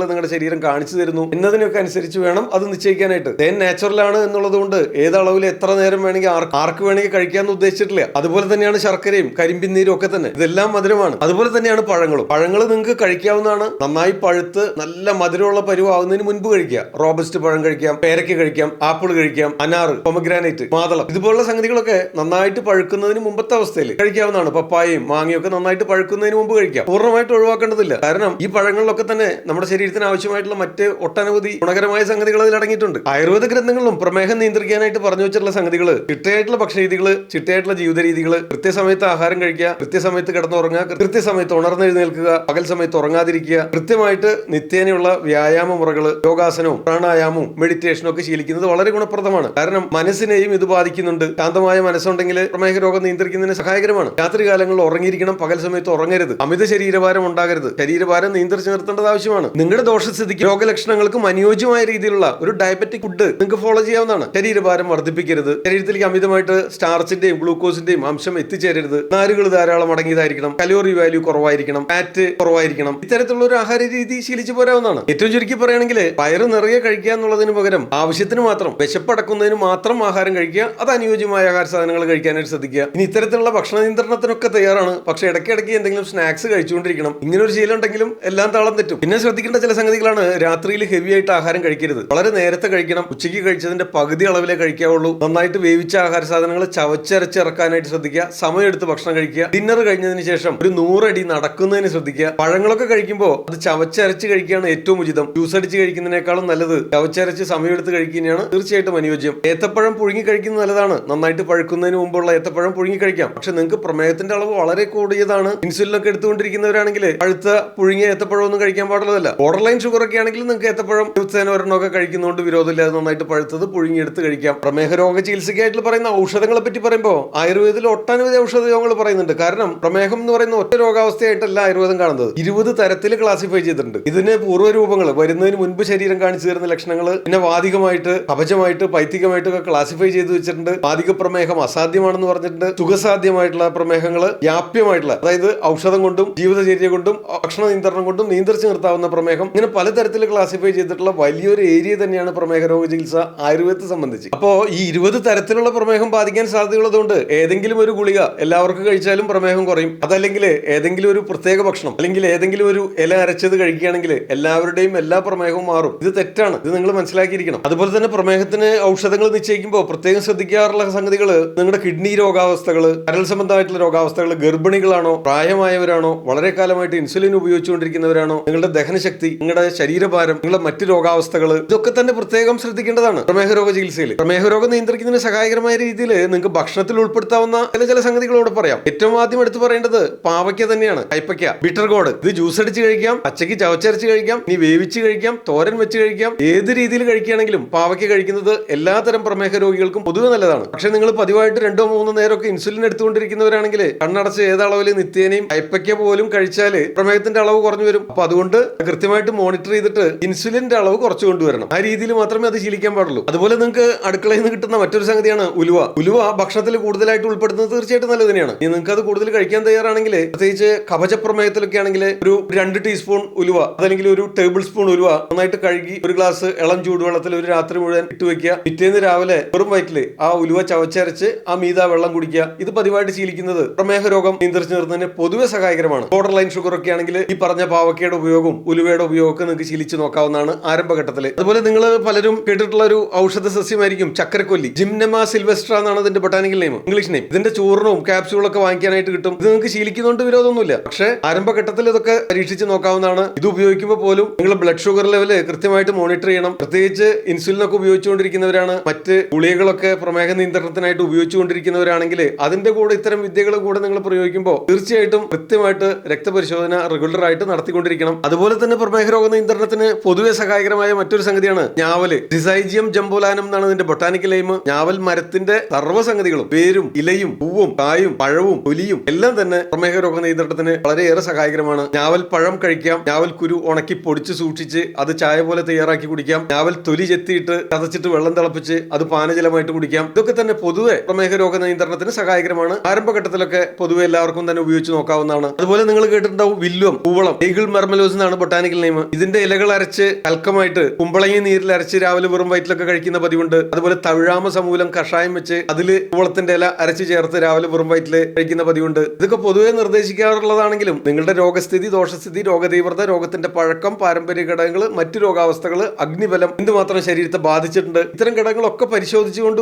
നിങ്ങളുടെ ശരീരം കാണിച്ചു തരുന്നു എന്നതിനൊക്കെ അനുസരിച്ച് വേണം അത് നിശ്ചയിക്കാനായിട്ട്. തേൻ നാച്ചുറലാണ് എന്നുള്ളത് കൊണ്ട് ഏത് അളവിൽ എത്ര നേരം വേണമെങ്കിൽ ആർക്ക് വേണമെങ്കിൽ കഴിക്കാമെന്ന് ഉദ്ദേശിച്ചിട്ടില്ല. അതുപോലെ തന്നെയാണ് ശർക്കരയും കരിമ്പിൻ നീരും ഒക്കെ തന്നെ, ഇതെല്ലാം മധുരമാണ്. അതുപോലെ തന്നെയാണ് പഴങ്ങളും. പഴങ്ങൾ നിങ്ങൾക്ക് കഴിക്കാവുന്നതാണ്. നന്നായി പഴുത്ത് നല്ല മധുരമുള്ള പരുവാകുന്നതിന് മുൻപ് കഴിക്കുക. റോബസ്റ്റ് പഴം കഴിക്കാം, പേരയ്ക്ക കഴിക്കാം, ആപ്പിൾ കഴിക്കാം, അനാറ്, പൊമഗ്രാനൈറ്റ്, മാതളം, ഇതുപോലുള്ള സംഗതികളൊക്കെ നന്നായിട്ട് പഴുക്കുന്നതിന് മുമ്പത്തെ അവസ്ഥയിൽ കഴിക്കാവുന്നതാണ്. പപ്പായയും മാങ്ങയൊക്കെ നന്നായിട്ട് പഴുക്കുന്നതിന് മുമ്പ് കഴിക്കാം. പൂർണ്ണമായിട്ട് ഒഴിവാക്കേണ്ടതില്ല. കാരണം ഈ പഴങ്ങളിലൊക്കെ തന്നെ നമ്മുടെ ശരീരത്തിന് ആവശ്യമായിട്ടുള്ള മറ്റ് ഒട്ടനവധി ഗുണകരമായ സംഗതികൾ അതിൽ അടങ്ങിയിട്ടുണ്ട്. ആയുർവേദ ഗ്രന്ഥങ്ങളിലും പ്രമേഹം നിയന്ത്രിക്കാനായിട്ട് പറഞ്ഞു വെച്ചിട്ടുള്ള സംഗതികൾ ചിട്ടയായിട്ടുള്ള ഭക്ഷണരീതികള്, ചിട്ടയായിട്ടുള്ള ജീവിത രീതികള്, കൃത്യസമയത്ത് ആഹാരം കഴിക്കുക, കൃത്യസമയത്ത് കിടന്നുറങ്ങുക, കൃത്യസമയത്ത് ഉണർന്നെഴുന്നേൽക്കുക, പകൽ സമയത്ത് ഉറങ്ങാതിരിക്കുക, കൃത്യമായിട്ട് നിത്യേനയുള്ള വ്യായാമ മുറകള്, യോഗാസനവും പ്രാണായാമവും മെഡിറ്റേഷനും ഒക്കെ ശീലിക്കുന്നത് വളരെ ഗുണപ്രദമാണ്. കാരണം മനസ്സിനെയും ഇത് ബാധിക്കുന്നുണ്ട്. ശാന്തമായ മനസ്സുണ്ടെങ്കിൽ പ്രമേഹ രോഗം നിയന്ത്രിക്കുന്നതിന് സഹായകരമാണ്. രാത്രി കാലങ്ങളിൽ ഉറങ്ങിയിരിക്കണം, പകൽ സമയത്ത് ഉറങ്ങരുത്. അമിത ശരീരഭാരം ഉണ്ടാകരുത്. ശരീരഭാരം നിയന്ത്രിച്ച് നിർത്തേണ്ടത് ആവശ്യമാണ്. നിങ്ങളുടെ ദോഷസ്ഥിതിക്ക് രോഗലക്ഷണങ്ങൾക്കും അനുയോജ്യമായ രീതിയിലുള്ള ഒരു ഡയബറ്റിക് ഫുഡ് നിങ്ങൾക്ക് ഫോളോ ചെയ്യാവുന്നതാണ്. ശരീരഭാരം വർദ്ധിപ്പിക്കരുത്. ശരീരത്തിലേക്ക് അമിതമായിട്ട് സ്റ്റാർച്ചിന്റെയും ഗ്ലൂക്കോസിന്റെയും അംശം എത്തിച്ചേരരുത്. നാരുകൾ ധാരാളം അടങ്ങിയതായിരിക്കണം. കലോറി വാല്യൂ കുറവായിരിക്കണം. ഫാറ്റ് കുറവായിരിക്കണം. ഇത്തരത്തിലുള്ള ഒരു ആഹാര രീതി ശീലിച്ചു പോരാവുന്നതാണ്. ഏറ്റവും ചുരുക്കി പറയുകയാണെങ്കിൽ വയറ് നിറയെ കഴിക്കുക എന്നുള്ളതിന് പകരം ആവശ്യത്തിന് മാത്രം, വിശപ്പടക്കുന്നതിന് മാത്രം ആഹാരം കഴിക്കുക. അത് അനുയോജ്യമായ ആഹാര സാധനങ്ങൾ കഴിക്കാനായിട്ട് ശ്രദ്ധിക്കുക. ഇനി ഇത്തരത്തിലുള്ള ഭക്ഷണ നിയന്ത്രണത്തിനൊക്കെ തയ്യാറാണ്. പക്ഷെ ഇടയ്ക്കിടയ്ക്ക് എന്തെങ്കിലും സ്നാക്സ് കഴിച്ചുകൊണ്ടിരിക്കണം. ഇങ്ങനെ ഒരു ശീലം ഉണ്ടെങ്കിലും എല്ലാം താളം തെറ്റും. പിന്നെ ശ്രദ്ധിക്കേണ്ട ചില സംഗതികളാണ്. രാത്രിയിൽ ഹെവി ആയിട്ട് ആഹാരം കഴിക്കരുത്. വളരെ നേരത്തെ കഴിക്കണം. ഉച്ചയ്ക്ക് കഴിച്ചതിന്റെ പകുതി അളവിലേ കഴിക്കാവുള്ളൂ. നന്നായിട്ട് വേവിച്ച ആഹാര സാധനങ്ങൾ ചവച്ചരച്ച് ഇറക്കാനായിട്ട് ശ്രദ്ധിക്കുക. സമയമെടുത്ത് ഭക്ഷണം കഴിക്കുക. ഡിന്നർ കഴിഞ്ഞതിന് ശേഷം ഒരു 100 അടി നടക്കുന്നതിന് ശ്രദ്ധിക്കുക. പഴങ്ങളൊക്കെ കഴിക്കുമ്പോൾ അത് ചവച്ചരച്ച് കഴിക്കുകയാണ് ഏറ്റവും ഉചിതം. ജ്യൂസ് അടിച്ച് കഴിക്കുന്നതിനേക്കാളും നല്ലത് ചവച്ചരച്ച് സമയമെടുത്ത് കഴിക്കുന്നതാണ് തീർച്ചയായിട്ടും അനുയോജ്യം. ഏത്തപ്പഴം പുഴുങ്ങി കഴിക്കുന്നത് നല്ലതാണ്. നന്നായിട്ട് പഴുക്കുന്നതിന് മുമ്പുള്ള ഏത്തപ്പഴം പുഴുങ്ങി കഴിക്കാം. പക്ഷെ നിങ്ങൾക്ക് പ്രമേഹത്തിന്റെ അളവ് വളരെ കൂടിയതാണ്, ഇൻസുലിനൊക്കെ എടുത്തുകൊണ്ടിരിക്കുന്നവരാണെങ്കിൽ പഴുത്ത പുഴുങ്ങിയ ഏത്തപ്പഴം ഒന്നും കഴിക്കാൻ പാടുള്ളതല്ല. ബോർഡർ ലൈൻ ഷുഗർ ഒക്കെ ആണെങ്കിൽ നിങ്ങൾക്ക് ഏത്തപ്പഴം ദിവസേന ഒരെണ്ണമൊക്കെ കഴിക്കുന്നതുകൊണ്ട് വിരോധമില്ലാതെ നന്നായിട്ട് പഴുത്തത് പുഴുങ്ങിയെടുത്ത് കഴിക്കാം. പ്രമേഹ രോഗ ചികിത്സയ്ക്കായിട്ട് പറയുന്ന ഔഷധങ്ങളെ പറ്റി പറയുമ്പോൾ ആയുർവേദത്തിൽ ഒട്ടനവധി ഔഷധങ്ങൾ പറയുന്നുണ്ട്. കാരണം പ്രമേഹം എന്ന് പറയുന്ന ഒറ്റ രോഗാവസ്ഥയായിട്ടല്ല ആയുർവേദം കാണുന്നത്. 20 തരത്തിൽ ക്ലാസിഫൈ ചെയ്തിട്ടുണ്ട്. ഇതിന് പൂർവ്വരൂപങ്ങൾ വരുന്നതിന് മുൻപ് ശരീരം കാണിച്ചു തരുന്ന ലക്ഷണങ്ങൾ, പിന്നെ വാദികമായിട്ട്, കഫജമായിട്ട്, പൈത്തികമായിട്ടൊക്കെ ക്ലാസിഫൈ ചെയ്ത് വെച്ചിട്ടുണ്ട്. വാദിക പ്രമേഹം അസാധ്യമാണെന്ന് പറഞ്ഞിട്ടുണ്ട്. സുഖസാധ്യമായിട്ടുള്ള പ്രമേഹങ്ങൾ, വ്യാപ്യമായിട്ടുള്ള, അതായത് ഔഷധം കൊണ്ടും ജീവിതചര്യ കൊണ്ടും ഭക്ഷണ നിയന്ത്രണം കൊണ്ടും നിയന്ത്രിച്ച് നിർത്താവുന്ന പ്രമേഹം, ഇങ്ങനെ പലതരത്തിൽ ക്ലാസിഫൈ ചെയ്തിട്ടുള്ള വലിയൊരു ഏരിയ തന്നെയാണ് പ്രമേഹ രോഗ ചികിത്സ ആയുർവേദത്തെ സംബന്ധിച്ച്. അപ്പോ ഈ 20 തരത്തിലുള്ള പ്രമേഹം ബാധിക്കാൻ സാധ്യതയുള്ളതുകൊണ്ട് ഏതെങ്കിലും ഒരു ഗുളിക എല്ലാവർക്കും കഴിച്ചാലും പ്രമേഹം കുറയും. അതല്ലെങ്കിൽ ഏതെങ്കിലും ഒരു പ്രത്യേക ഭക്ഷണം അല്ലെങ്കിൽ ഏതെങ്കിലും ഒരു ഇല അരച്ചത് കഴിക്കുകയാണെങ്കിൽ എല്ലാവരുടെയും എല്ലാ പ്രമേഹവും മാറും. ഇത് തെറ്റാണ്. ഇത് നിങ്ങൾ മനസ്സിലാക്കിയിരിക്കണം. അതുപോലെ തന്നെ പ്രമേഹത്തിന് ഔഷധങ്ങൾ നിശ്ചയിക്കുമ്പോൾ പ്രത്യേകം ശ്രദ്ധിക്കാറുള്ള സംഗതികൾ നിങ്ങളുടെ കിഡ്നി രോഗാവസ്ഥകൾ, കരൾ സംബന്ധമായിട്ടുള്ള രോഗാവസ്ഥകൾ, ഗർഭിണികളാണോ, പ്രായമായവരാണോ, വളരെ കാലമായിട്ട് ഇൻസുലിൻ ഉപയോഗിച്ചുകൊണ്ടിരിക്കുന്നവരാണോ, നിങ്ങളുടെ ദഹനശക്തി, നിങ്ങളുടെ ശരീരഭാരം, നിങ്ങളുടെ മറ്റ് രോഗാവസ്ഥകൾ, ഇതൊക്കെ തന്നെ പ്രത്യേകം ശ്രദ്ധിക്കേണ്ടതാണ് പ്രമേഹ രോഗ ചികിത്സയിൽ. പ്രമേഹ രോഗം നിയന്ത്രിക്കുന്നതിന് സഹായകരമായ രീതിയിൽ നിങ്ങൾക്ക് ഭക്ഷണത്തിൽ ഉൾപ്പെടുത്താവുന്ന ചില സംഗതികളോട് പറയാം. ഏറ്റവും ആദ്യം എടുത്തു പറയേണ്ടത് പാവയ്ക്ക തന്നെയാണ്. കൈപ്പയ്ക്ക, ബിറ്റർ ഗോഡ്. ഇത് ജ്യൂസ് അടിച്ച് കഴിക്കാം, പച്ചയ്ക്ക് ചവച്ചരച്ച് കഴിക്കാം, ഇനി വേവിച്ച് കഴിക്കാം, തോരൻ വെച്ച് കഴിക്കാം. ഏത് രീതിയിൽ കഴിക്കുകയാണെങ്കിലും പാവയ്ക്ക കഴിക്കുന്നത് എല്ലാത്തരം പ്രമേഹ രോഗികൾക്കും പൊതുവെ നല്ലതാണ്. പക്ഷെ നിങ്ങൾ പതിവായിട്ട് 2-3 നേരമൊക്കെ ഇൻസുലിൻ എടുത്തുകൊണ്ടിരിക്കുന്നവരാണെങ്കിൽ കണ്ണടച്ച് ഏതളവിൽ നിത്യേനയും കൈപ്പയ്ക്ക പോലും കഴിച്ചാൽ പ്രമേഹത്തിന്റെ അളവ് കുറഞ്ഞു വരും. അപ്പൊ അതുകൊണ്ട് കൃത്യമായിട്ട് മോണിറ്റർ ചെയ്തിട്ട് ഇൻസുലിന്റെ അളവ് കുറച്ചു കൊണ്ടുവരണം. ആ രീതിയിൽ മാത്രമേ അത് ശീലിക്കാൻ പാടുള്ളൂ. അതുപോലെ നിങ്ങൾക്ക് അടുക്കളയിൽ നിന്ന് കിട്ടുന്ന മറ്റൊരു സംഗതിയാണ് ഉലുവ. ഉലുവ ഭക്ഷണത്തിൽ കൂടുതലായിട്ട് ഉൾപ്പെടുത്തുന്നത് തീർച്ചയായിട്ടും നല്ലത് തന്നെയാണ്. ഇനി നിങ്ങൾക്ക് അത് കൂടുതൽ കഴിക്കാൻ തയ്യാറാണെങ്കിൽ, പ്രത്യേകിച്ച് കഫജപ്രമേഹത്തിലൊക്കെ ആണെങ്കിൽ ഒരു 2 ടീസ്പൂൺ ഉലുവ, അതല്ലെങ്കിൽ ഒരു ടേബിൾ സ്പൂൺ ഉലുവ നന്നായിട്ട് കഴുകി ഒരു ഗ്ലാസ് ഇളം ചൂടുവെള്ളത്തിൽ ഒരു രാത്രി മുഴുവൻ ഇട്ട് വെക്കുക. പിറ്റേന്ന് രാവിലെ വെറും വയറ്റില് ആ ഉലുവ ചവച്ചരച്ച് ആ മീത വെള്ളം കുടിക്കുക. ഇത് പതിവായിട്ട് ശീലിക്കുന്നത് പ്രമേഹ രോഗം നിയന്ത്രിച്ച് നിർത്തുന്നതിന് പൊതുവെ സഹായകരമാണ്. ബോർഡർ ലൈൻ ഷുഗർ ഒക്കെ ആണെങ്കിൽ ഈ പറഞ്ഞ പാവക്കയുടെ ഉപയോഗവും ഉലുവയുടെ ഉപയോഗമൊക്കെ നിങ്ങൾക്ക് ശീലിച്ച് നോക്കാവുന്നതാണ് ആരംഭഘട്ടത്തിൽ. അതുപോലെ നിങ്ങൾ പലരും കേട്ടിട്ടുള്ള ഒരു ഔഷധ സസ്യമായിരിക്കും ചക്കരക്കൊല്ലി. ജിംനെമ സിൽവെസ്ട്ര എന്നാണ് ഇതിന്റെ ബൊട്ടാനിക്കൽ നെയിം, ഇംഗ്ലീഷ് നെയിം. ഇതിന്റെ ചൂർണവും ക്യാപ്സ്യൂളൊക്കെ വാങ്ങിക്കാനായിട്ട് കിട്ടും. ഇത് നിങ്ങൾക്ക് ശീലിക്കുന്നതുകൊണ്ട് വിരോധമൊന്നുമില്ല. പക്ഷേ ആരംഭഘട്ടത്തിൽ ഇതൊക്കെ പരീക്ഷിച്ച് നോക്കാവുന്നതാണ്. ഇത് ഉപയോഗിക്കുമ്പോൾ പോലും നിങ്ങൾ ബ്ലഡ് ഷുഗർ ലെവല് കൃത്യമായിട്ട് മോണിറ്റർ ചെയ്യണം. പ്രത്യേകിച്ച് ഇൻസുലിനൊക്കെ ഉപയോഗിച്ചുകൊണ്ടിരിക്കുന്നവരാണ്, മറ്റ് ഗുളികകളൊക്കെ പ്രമേഹ നിയന്ത്രണത്തിനായിട്ട് ഉപയോഗിച്ചുകൊണ്ടിരിക്കുന്നവരാണെങ്കിൽ അതിന്റെ കൂടെ ഇത്തരം വിദ്യകൾ കൂടെ നിങ്ങൾ പ്രയോഗിക്കുമ്പോൾ തീർച്ചയായിട്ടും കൃത്യമായിട്ട് രക്തപരിശോധന റെഗുലർ ആയിട്ട് നടത്തിക്കൊണ്ടിരിക്കണം. അതുപോലെ തന്നെ പ്രമേഹ രോഗ നിയന്ത്രണത്തിന് പൊതുവെ സഹായകരമായ മറ്റൊരു സംഗതിയാണ് ഞാവല്. ഡിസൈജിയം ജംബോലാനം എന്നാണ് ഇതിന്റെ ബൊട്ടാനിക്കൽ നെയിം. ഞാവൽ മരത്തിന്റെ സർവ്വസംഗതികളും, വേരും ഇലയും പൂവും കായും പഴവും തൊലിയും എല്ലാം തന്നെ പ്രമേഹ രോഗ നിയന്ത്രണത്തിന് വളരെയേറെ സഹായകരമാണ്. ഞാവൽ പഴം കഴിക്കാം. ഞാവൽ കുരു ഉണക്കി പൊടിച്ച് സൂക്ഷിച്ച് അത് ചായ പോലെ തയ്യാറാക്കി കുടിക്കാം. ഞാവൽ തൊലി ചെത്തിയിട്ട് ചതച്ചിട്ട് വെള്ളം തിളപ്പിച്ച് അത് പാനജലമായിട്ട് കുടിക്കാം. ഇതൊക്കെ തന്നെ പൊതുവെ പ്രമേഹ രോഗ നിയന്ത്രണത്തിന് സഹായകരമാണ്. ആരംഭഘട്ടത്തിലൊക്കെ പൊതുവെ എല്ലാവർക്കും തന്നെ ഉപയോഗിച്ച് നോക്കാവുന്നതാണ്. അതുപോലെ നിങ്ങൾ കേട്ടിട്ടുണ്ടാവും വില്വം, കൂവളം, ഈഗിൾ മെർമലോസ് എന്നാണ് ബൊട്ടാനിക്കൽ നെയിം. ഇതിന്റെ ഇലകൾ അരച്ച് കൽക്കമായിട്ട് കുമ്പളങ്ങി നീരിൽ അരച്ച് രാവിലെ വെറും വയറ്റിലൊക്കെ കഴിക്കുന്ന പതിവുണ്ട്. അതുപോലെ തവിഴാമ സമൂലം കഷായം വെച്ച് അതിൽ കൂവളത്തിന്റെ ഇല അരച്ച് ചേർത്ത് രാവിലെ വെറും വയറ്റിൽ കഴിക്കുന്ന പതിവുണ്ട്. ഇതൊക്കെ പൊതുവെ നിർദ്ദേശിക്കാറുള്ളതാണെങ്കിലും നിങ്ങളുടെ രോഗസ്ഥിതി, ദോഷസ്ഥിതി, രോഗതീവ്രത, രോഗത്തിന്റെ പഴക്കം, പാരമ്പര്യ ഘടകങ്ങൾ, മറ്റു രോഗാവസ്ഥകൾ, അഗ്നിബലം എന്തുമാത്രം ശരീരത്തെ ബാധിച്ചിട്ടുണ്ട്, ഇത്തരം ഘടകങ്ങളൊക്കെ പരിഗണിച്ചുകൊണ്ട്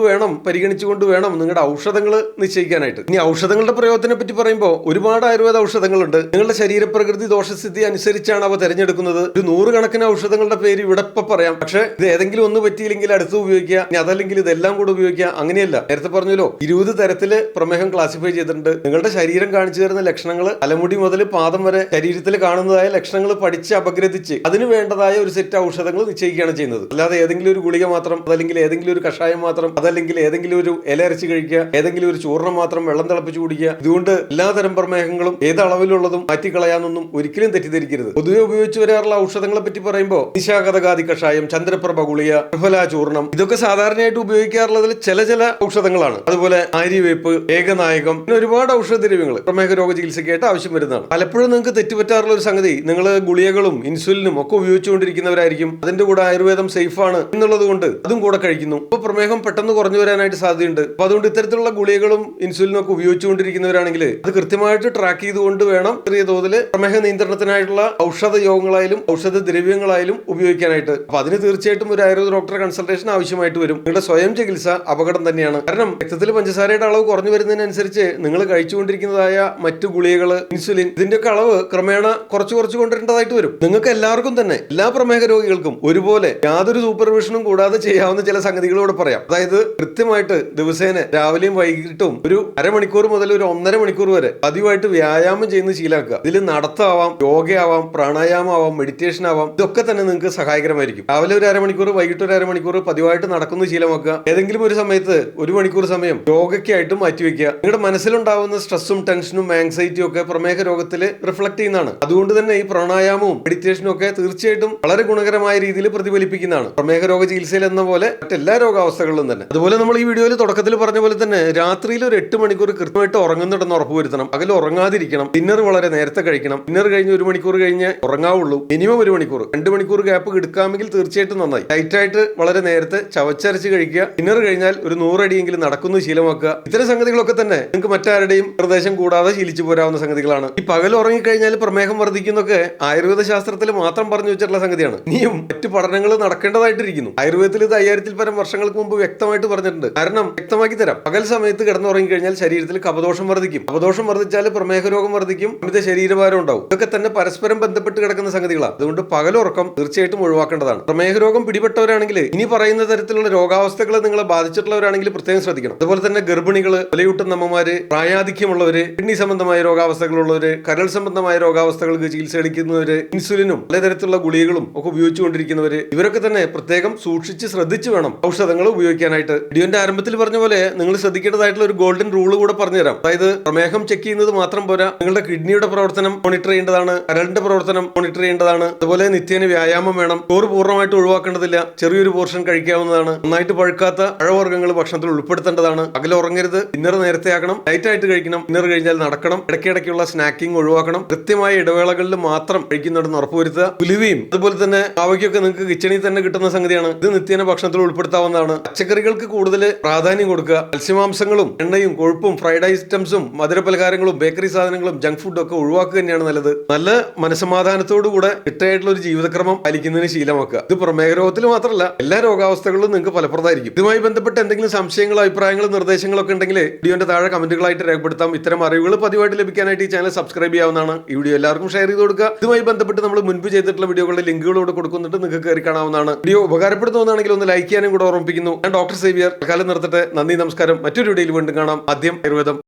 വേണം നിങ്ങളുടെ ഔഷധങ്ങൾ നിശ്ചയിക്കാനായിട്ട്. ഇനി ഔഷധങ്ങളുടെ പ്രയോഗത്തിനെ പറ്റി പറയുമ്പോൾ ഒരുപാട് ആയുർവേദ ഔഷധങ്ങളുണ്ട്. നിങ്ങളുടെ ശരീരപ്രകൃതി, ദോഷസ്ഥിതി അനുസരിച്ചാണ് അവ തിരഞ്ഞെടുക്കുന്നത്. ഒരു 100 കണക്കിന് ഔഷധങ്ങളുടെ പേര് ഇവിടെ പറയാം. പക്ഷേ ഇത് ഏതെങ്കിലും ഒന്ന് പറ്റിയില്ലെങ്കിൽ അടുത്ത് ഉപയോഗിക്കുക, ഇനി അതല്ലെങ്കിൽ ഇതെല്ലാം കൂടെ ഉപയോഗിക്കുക, അങ്ങനെയല്ല. നേരത്തെ പറഞ്ഞല്ലോ 20 തരത്തില് പ്രമേഹം ക്ലാസിഫൈ ചെയ്തിട്ടുണ്ട്. നിങ്ങളുടെ ശരീരം കാണിച്ചു തരുന്ന ലക്ഷണങ്ങൾ, തലമുടി മുതൽ പാദം വരെ ശരീരത്തിൽ കാണുന്നതായ ലക്ഷണങ്ങൾ പഠിച്ച് അപഗ്രഥിച്ച് അതിന് വേണ്ടതായ ഒരു സെറ്റ് ഔഷധങ്ങൾ നിശ്ചയിക്കുകയാണ് ചെയ്യുന്നത്. അല്ലാതെ ഏതെങ്കിലും ഒരു ഗുളിക മാത്രം, അതല്ലെങ്കിൽ ഏതെങ്കിലും ഒരു കഷായം മാത്രം, അതല്ലെങ്കിൽ ഏതെങ്കിലും ഒരു ഇല അരച്ച് കഴിക്കുക, ഏതെങ്കിലും ഒരു ചൂർണം മാത്രം വെള്ളം തിളപ്പിച്ച് കുടിക്കുക, ഇതുകൊണ്ട് എല്ലാതരം പ്രമേഹങ്ങളും ഏത് അളവിലുള്ളതും മാറ്റിക്കളയാന്നൊന്നും ഒരിക്കലും തെറ്റിദ്ധരിക്കരുത്. പൊതുവെ ഉപയോഗിച്ച് വരാറുള്ള ഔഷധങ്ങളെ പറ്റി പറയുമ്പോൾ നിശാഗതകാതി കഷായം, ചന്ദ്രപ്രഭ ഗുളിക, ത്രിഫല ചൂർണം, ഇതൊക്കെ സാധാരണയായിട്ട് ഉപയോഗിക്കാറുള്ളതിൽ ചില ഔഷധങ്ങളാണ്. അതുപോലെ ആര്യവേപ്പ്, ഏകനായകം, പിന്നെ ഒരുപാട് ഔഷധദ്രവ്യങ്ങൾ പ്രമേഹ രോഗ ചികിത്സയ്ക്കായിട്ട് ആവശ്യം വരുന്നതാണ്. പലപ്പോഴും നിങ്ങൾക്ക് തെറ്റുപറ്റാറുള്ള ഒരു സംഗതി, നിങ്ങൾ ഗുളികകളും ഇൻസുലിനും ഒക്കെ ഉപയോഗിച്ചുകൊണ്ടിരിക്കുന്നവരായിരിക്കും. അതിന്റെ കൂടെ ആയുർവേദം സേഫ് ആണ് എന്നുള്ളത് കൊണ്ട് അതും കൂടെ കഴിക്കുന്നു. ഇപ്പൊ പ്രമേഹം പെട്ടെന്ന് കുറഞ്ഞു വരാനായിട്ട് സാധ്യതയുണ്ട്. അപ്പൊ അതുകൊണ്ട് ഇത്തരത്തിലുള്ള ഗുളികകളും ഇൻസുലിനും ഒക്കെ ഉപയോഗിച്ചുകൊണ്ടിരിക്കുന്നവരാണെങ്കിൽ അത് കൃത്യമായിട്ട് ട്രാക്ക് ചെയ്തുകൊണ്ട് വേണം ചെറിയ തോതിൽ പ്രമേഹ നിയന്ത്രണത്തിനായിട്ടുള്ള ഔഷധ യോഗങ്ങളായാലും ഔഷധ ദ്രവ്യങ്ങളായാലും ഉപയോഗിക്കാനായിട്ട്. അപ്പൊ അതിന് തീർച്ചയായിട്ടും ഒരു ആയുർവേദ ഡോക്ടറെ കൺസൾട്ടേഷൻ ആവശ്യമായിട്ട് വരും. നിങ്ങളുടെ സ്വയം ചികിത്സ അപകടം തന്നെയാണ്. കാരണം രക്തത്തിൽ പഞ്ചസാരയുടെ അളവ് കുറഞ്ഞു വരുന്നതിനനുസരിച്ച് നിങ്ങൾ കഴിച്ചുകൊണ്ടിരിക്കുന്നതായ മറ്റു ഗുളികകൾ, ഇൻസുലിൻ, ഇതിന്റെയൊക്കെ അളവ് ക്രമേണ കുറച്ച് കൊണ്ടുവരേണ്ടതായിട്ട് വരും. നിങ്ങൾക്ക് എല്ലാവർക്കും തന്നെ, എല്ലാ പ്രമേഹ രോഗികൾക്കും ഒരുപോലെ യാതൊരു സൂപ്പർവിഷനും കൂടാതെ ചെയ്യാവുന്ന ചില സംഗതികളോട് പറയാം. അതായത് കൃത്യമായിട്ട് ദിവസേന രാവിലെയും വൈകിട്ടും ഒരു അരമണിക്കൂർ മുതൽ ഒരു 1.5 മണിക്കൂർ വരെ പതിവായിട്ട് വ്യായാമം ചെയ്യുന്നത് ശീലാക്കുക. ഇതിൽ നടത്തമാവാം, യോഗയാവാം, പ്രാണായാമം, മെഡിറ്റേഷൻ ആവാം, ഇതൊക്കെ തന്നെ നിങ്ങൾക്ക് സഹായകരമായിരിക്കും. രാവിലെ ഒരു അരമണിക്കൂർ, വൈകിട്ട് ഒരു അരമണിക്കൂർ പതിവായിട്ട് നടക്കുന്ന ശീലമാക്കുക. ഏതെങ്കിലും ഒരു സമയത്ത് 1 മണിക്കൂർ സമയം യോഗയ്ക്കായിട്ട് മാറ്റിവെക്കുക. നിങ്ങളുടെ മനസ്സിലുണ്ടാവുന്ന സ്ട്രെസ്സും ടെൻഷനും ആങ്സൈറ്റിയും ഒക്കെ പ്രമേഹ രോഗത്തിൽ റിഫ്ലക്ട് ചെയ്യുന്നതാണ്. അതുകൊണ്ട് തന്നെ ഈ പ്രാണായാമവും മെഡിറ്റേഷനും ഒക്കെ തീർച്ചയായിട്ടും വളരെ ഗുണകരമായ രീതിയിൽ പ്രതിഫലിപ്പിക്കുന്നതാണ് പ്രമേഹ രോഗ ചികിത്സയിൽ എന്ന പോലെ മറ്റെല്ലാ രോഗാവസ്ഥകളിലും തന്നെ. അതുപോലെ നമ്മൾ ഈ വീഡിയോയിൽ തുടക്കത്തിൽ പറഞ്ഞ പോലെ തന്നെ രാത്രിയിൽ ഒരു 8 മണിക്കൂർ കൃത്യമായിട്ട് ഉറങ്ങുന്നുണ്ടെന്ന് ഉറപ്പുവരുത്തണം. പകൽ ഉറങ്ങാതിരിക്കണം. ഡിന്നർ വളരെ നേരത്തെ കഴിക്കണം. ഡിന്നർ കഴിഞ്ഞ് 1 മണിക്കൂർ കഴിഞ്ഞ് ഉറങ്ങാവുള്ളൂ. മിനിമം 1 മണിക്കൂർ, 2 മണിക്കൂർ ഗ്യാപ്പ് എടുക്കാമെങ്കിൽ തീർച്ചയായിട്ടും നന്നായി. ലൈറ്റായിട്ട് വളരെ നേരത്തെ ചവച്ചരച്ച് കഴിക്കുക. ഡിന്നർ കഴിഞ്ഞാൽ ഒരു 100 അടിയെങ്കിലും നടക്കുന്ന ശീലമാക്കുക. ഇത്തരം സംഗതികളൊക്കെ തന്നെ നിങ്ങൾക്ക് മറ്റാരുടെയും നിർദ്ദേശം കൂടാതെ ശീലിച്ചു പോരാവുന്ന സംഗതികളാണ്. ഈ പകൽ ഉറങ്ങിക്കഴിഞ്ഞാൽ പ്രമേഹം വർദ്ധിക്കുന്നൊക്കെ ആയുർവേദ ശാസ്ത്രത്തിൽ മാത്രം പറഞ്ഞു വെച്ചിട്ടുള്ള സംഗതിയാണ്. ഇനിയും മറ്റു പഠനങ്ങൾ നടക്കേണ്ടതായിട്ടിരിക്കുന്നു. ആയുർവേദത്തിൽ ഇത് 5000-ൽ പരം വർഷങ്ങൾക്ക് മുമ്പ് വ്യക്തമായിട്ട് പറഞ്ഞിട്ടുണ്ട്. കാരണം വ്യക്തമാക്കി തരാം. പകൽ സമയത്ത് കിടന്നുറങ്ങിക്കഴിഞ്ഞാൽ ശരീരത്തിൽ കഫദോഷം വർദ്ധിക്കും. കഫദോഷം വർദ്ധിച്ചാൽ പ്രമേഹ രോഗം വർദ്ധിക്കും, അമിത ശരീരഭാരം ഉണ്ടാവും. ഇതൊക്കെ തന്നെ പരസ്പരം ബന്ധപ്പെട്ട് കിടക്കുന്ന സംഗതികളാണ്. അതുകൊണ്ട് പകലുറക്കം തീർച്ചയായിട്ടും ഒഴിവാക്കേണ്ടതാണ്. പ്രമേഹ രോഗം പിടിപെട്ടവരാണെങ്കിൽ ഇനി പറയുന്ന തരത്തിലുള്ള രോഗാവസ്ഥകൾ നിങ്ങളെ ബാധിച്ചിട്ടുള്ളവരാണെങ്കിൽ പ്രത്യേകം ശ്രദ്ധിക്കണം. അതുപോലെ തന്നെ ഗർഭിണികള്, മുലയൂട്ടുന്ന അമ്മമാര്, പ്രായാധിക്യമുള്ളവര്, കിഡ്നി സംബന്ധമായ രോഗാവസ്ഥകളുള്ളവര്, കരൾ സംബന്ധമായ രോഗാവസ്ഥകൾക്ക് ചികിത്സ അളിക്കുന്നവര്, ഇൻസുലിനും പലതരത്തിലുള്ള ഗുളികകളും ഒക്കെ ഉപയോഗിച്ചുകൊണ്ടിരിക്കുന്നവര്, ഇവരൊക്കെ തന്നെ പ്രത്യേകം സൂക്ഷിച്ച് ശ്രദ്ധിച്ച് വേണം ഔഷധങ്ങൾ ഉപയോഗിക്കാനായിട്ട്. വീഡിയോന്റെ ആരംഭത്തിൽ പറഞ്ഞ പോലെ നിങ്ങൾ ശ്രദ്ധിക്കേണ്ടതായിട്ടുള്ള ഒരു ഗോൾഡൻ റൂൾ കൂടെ പറഞ്ഞുതരാം. അതായത് പ്രമേഹം ചെക്ക് ചെയ്യുന്നത് മാത്രം പോരാ, നിങ്ങളുടെ കിഡ്നിയുടെ പ്രവർത്തനം മോണിറ്റർ ചെയ്യേണ്ടതാണ്, കരളിന്റെ പ്രവർത്തനം മോണിറ്റർ ചെയ്യേണ്ടതാണ്. അതുപോലെ നിത്യേന വ്യായാമം വേണം. ചോറ് പൂർണ്ണമായിട്ട് ഒഴിവാക്കേണ്ടതില്ല, ചെറിയൊരു പോർഷൻ കഴിക്കാവുന്നതാണ്. നന്നായിട്ട് പഴുക്കാത്ത പഴവർഗ്ഗങ്ങൾ ഭക്ഷണത്തിൽ ഉൾപ്പെടുത്തേണ്ടതാണ്. പകൽ ഉറങ്ങരുത്. ഡിന്നർ നേരത്തെ ആക്കണം, ലൈറ്റ് ആയിട്ട് കഴിക്കണം. ഡിന്നർ കഴിഞ്ഞാൽ നടക്കണം. ഇടയ്ക്കിടയ്ക്കുള്ള സ്നാക്കിംഗ് ഒഴിവാക്കണം. കൃത്യമായ ഇടവേളകളിൽ മാത്രം കഴിക്കുന്നുണ്ടെന്ന് ഉറപ്പുവരുത്തുക. ഉലുവയും അതുപോലെ തന്നെ പാവയ്ക്കൊക്കെ നിങ്ങൾക്ക് കിച്ചണിൽ തന്നെ കിട്ടുന്ന സംഗതിയാണ്. ഇത് നിത്യേന ഭക്ഷണത്തിൽ ഉൾപ്പെടുത്താവുന്നതാണ്. പച്ചക്കറികൾക്ക് കൂടുതൽ പ്രാധാന്യം കൊടുക്കുക. മത്സ്യമാംസങ്ങളും എണ്ണയും കൊഴുപ്പും ഫ്രൈഡ് ഐറ്റംസും മധുരപലഹാരങ്ങളും ബേക്കറി സാധനങ്ങളും ജങ്ക് ഫുഡും ഒക്കെ ഒഴിവാക്കുക തന്നെയാണ് നല്ലത്. നല്ല മനസ്സമാധാനത്തോടുകൂടെ ചിട്ടയായിട്ടുള്ള ഒരു ജീവിതക്രമം പാലിക്കുന്നതിന് ശീലമാക്കുക. ഇത് പ്രമേഹ രോഗത്തിൽ മാത്രമല്ല എല്ലാ രോഗാവസ്ഥകളിലും നിങ്ങൾക്ക് ഫലപ്രദമായിരിക്കും. ഇതുമായി ബന്ധപ്പെട്ട് എന്തെങ്കിലും സംശയങ്ങളോ അഭിപ്രായങ്ങളോ നിർദ്ദേശങ്ങളോ ഒക്കെ ഉണ്ടെങ്കിൽ വീഡിയോന്റെ താഴെ കമന്റുകളായിട്ട് രേഖപ്പെടുത്താം. ഇത്തരം അറിവുകൾ പതിവായിട്ട് ലഭിക്കാനായിട്ട് ഈ ചാനൽ സബ്സ്ക്രൈബ് ചെയ്യാവുന്നതാണ്. ഈ വീഡിയോ എല്ലാവർക്കും ഷെയർ ചെയ്ത് കൊടുക്കുക. ഇതുമായി ബന്ധപ്പെട്ട് നമ്മൾ മുൻപ് ചെയ്തിട്ടുള്ള വീഡിയോകളുടെ ലിങ്കുകളോട് കൊടുക്കുന്നുണ്ട്, നിങ്ങൾക്ക് കയറി കാണാവുന്നതാണ്. വീഡിയോ ഉപകാരപ്പെടുന്നതാണെങ്കിൽ ഒന്ന് ലൈക്ക് ചെയ്യാനും കൂടെ ഓർമ്മിപ്പിക്കുന്നു. ഞാൻ ഡോക്ടർ സേവിയർ. കാലം നിർത്തട്ടെ. നന്ദി, നമസ്കാരം. മറ്റൊരു വീഡിയോയിൽ വീണ്ടും കാണാം. ആദ്യം ആയുർവേദം.